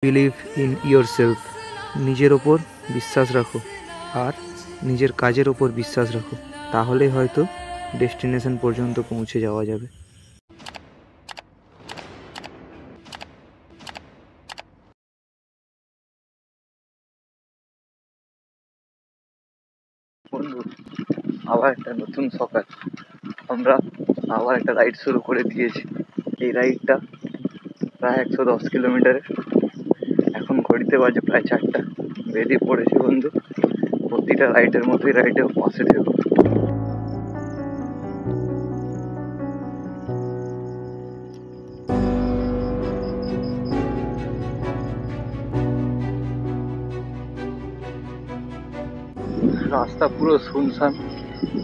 Believe in yourself, নিজের ওপর বিশ্বাস রাখো আর নিজের কাজের ওপর বিশ্বাস রাখো, তাহলেই হয়তো ডেস্টিনেশন পর্যন্ত পৌঁছে যাওয়া যাবে। বন্ধু, আবার একটা নতুন সকাল, আমরা আবার একটা রাইড শুরু করে দিয়েছি। এই রাইডটা প্রায় 110 কিলোমিটারের। এখন ঘড়িতে বাজে প্রায় 4টা। বেরিয়ে পড়েছি বন্ধু, প্রতিটা রাইডের মতোই রাইডে পাশে থেকো। রাস্তা পুরো শুনশান।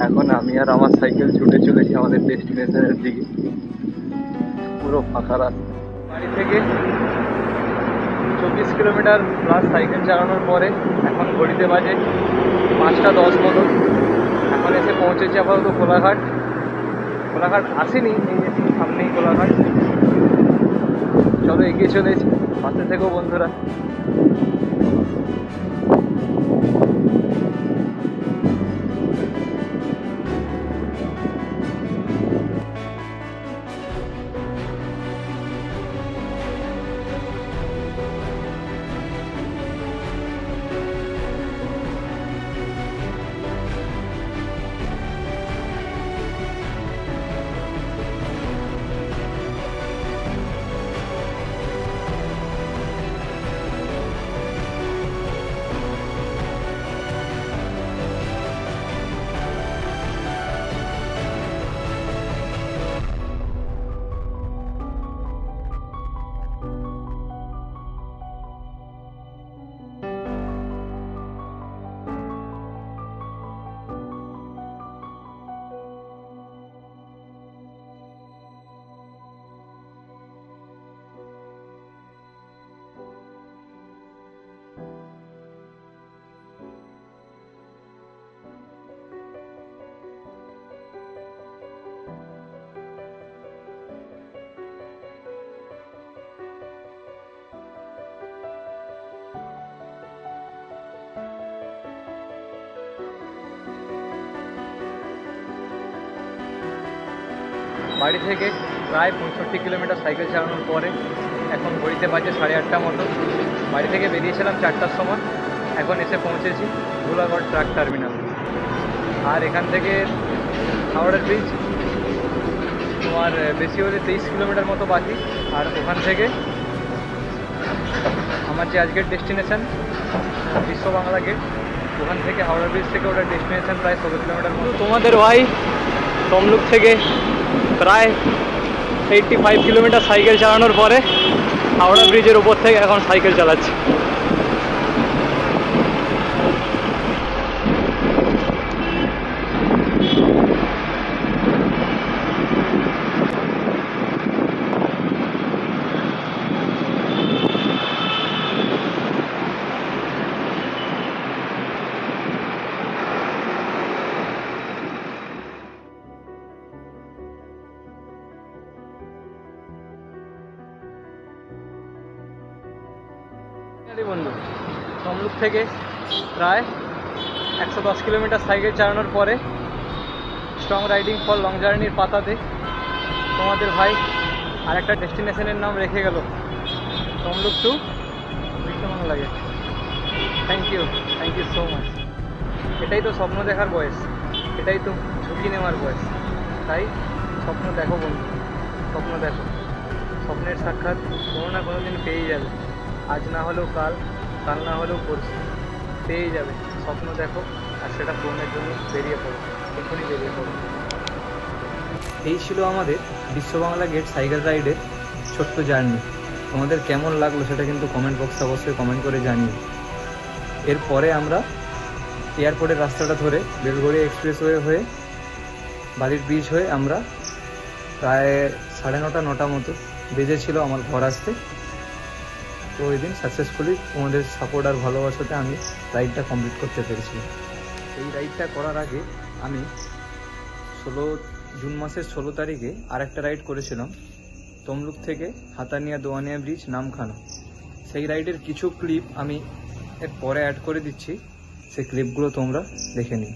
এখন আমি আর আমার সাইকেল ছুটে চলেছি আমাদের ডেস্টিনেশনের দিকে। পুরো ফাঁকা রাস্তা। বাড়ি থেকে 24 কিলোমিটার প্লাস সাইকেল চালানোর পরে এখন ঘড়িতে বাজে 5টা 10 মতো। এখন এসে পৌঁছেছি আপাতত কোলাঘাট। কোলাঘাট আসেনি, এই যে সামনেই কোলাঘাট। চলো এগিয়ে চলেছি, পাশে থেকো বন্ধুরা। বাড়ি থেকে প্রায় 65 কিলোমিটার সাইকেল চালানোর পরে এখন ঘড়িতে বাজে 8:30 মতো। বাড়ি থেকে বেরিয়েছিলাম 4টার সময়, এখন এসে পৌঁছেছি ধুলাগড় ট্রাক টার্মিনাল। আর এখান থেকে হাওড়া ব্রিজ তোমার বেশি হলে 23 কিলোমিটার মতো বাকি। আর ওখান থেকে আমার যে আজকের ডেস্টিনেশন বিশ্ব বাংলা গেট, ওখান থেকে হাওড়া ব্রিজ থেকে ওটার ডেস্টিনেশন প্রায় 16 কিলোমিটার মতো। তোমাদের ভাই তমলুক থেকে প্রায় 85 কিলোমিটার সাইকেল চালানোর পরে হাওড়া ব্রিজের ওপর থেকে এখন সাইকেল চালাচ্ছি। বন্ধু, তমলুক থেকে প্রায় 110 কিলোমিটার সাইকেল চালানোর পরে স্ট্রং রাইডিং ফর লং জার্নির পাতাতে তোমাদের ভাই আর একটা ডেস্টিনেশনের নাম রেখে গেল, Tamluk to Biswa Bangla gate. Thank you so much. এটাই তো স্বপ্ন দেখার বয়স, এটাই তো ঝুঁকি নেওয়ার বয়স। তাই স্বপ্ন দেখো বন্ধু, স্বপ্ন দেখো। স্বপ্নের সাক্ষাৎ কোনো না কোনো দিন পেয়ে যাবে। আজ না হলেও কাল, কাল না হলেও পরশু পেয়ে যাবে। স্বপ্ন দেখো আর সেটা পূরণের জন্য বেরিয়ে পড়ো, এখনই বেরিয়ে পড়ো। এই ছিল আমাদের বিশ্ব বাংলা গেট সাইকেল রাইডের ছোট্ট জার্নি। তোমাদের কেমন লাগলো সেটা কিন্তু কমেন্ট বক্সে অবশ্যই কমেন্ট করে জানিও। এরপরে আমরা এয়ারপোর্টের রাস্তাটা ধরে বেলগড়িয়া এক্সপ্রেসওয়ে হয়ে বালির ব্রিজ হয়ে আমরা প্রায় 9:30 মতো বেজেছিল আমার ঘর আসতে। তো ওই দিন সাকসেসফুলি তোমাদের সাপোর্ট আর ভালোবাসাতে আমি রাইডটা কমপ্লিট করতে পেরেছিলাম। এই রাইডটা করার আগে আমি 16 জুন মাসের 16 তারিখে আরেকটা রাইড করেছিলাম তমলুক থেকে হাতানিয়া দোয়ানিয়া ব্রিজ নামখানা। সেই রাইডের কিছু ক্লিপ আমি এর পরে অ্যাড করে দিচ্ছি, সেই ক্লিপগুলো তোমরা দেখে নিই।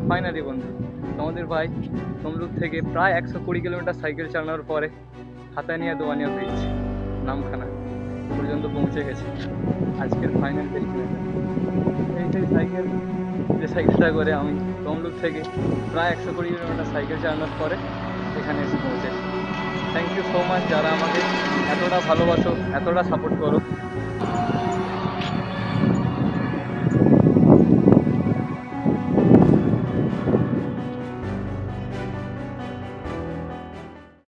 ফাইনালি বন্ধু, তোমাদের ভাই তমলুক থেকে প্রায় 120 কিলোমিটার সাইকেল চালানোর পরে হাতানিয়া দোয়ানিয়া ব্রিজ নামখানা পর্যন্ত পৌঁছে গেছে। আজকের ফাইনাল ডেস্টিনেশন এই সেই সাইকেল, যে সাইকেলটা করে আমি তমলুক থেকে প্রায় 120 কিলোমিটার সাইকেল চালানোর পরে এখানে এসে পৌঁছেছি। থ্যাংক ইউ সো মাচ যারা আমাকে এতটা ভালোবাসো, এতটা সাপোর্ট করো।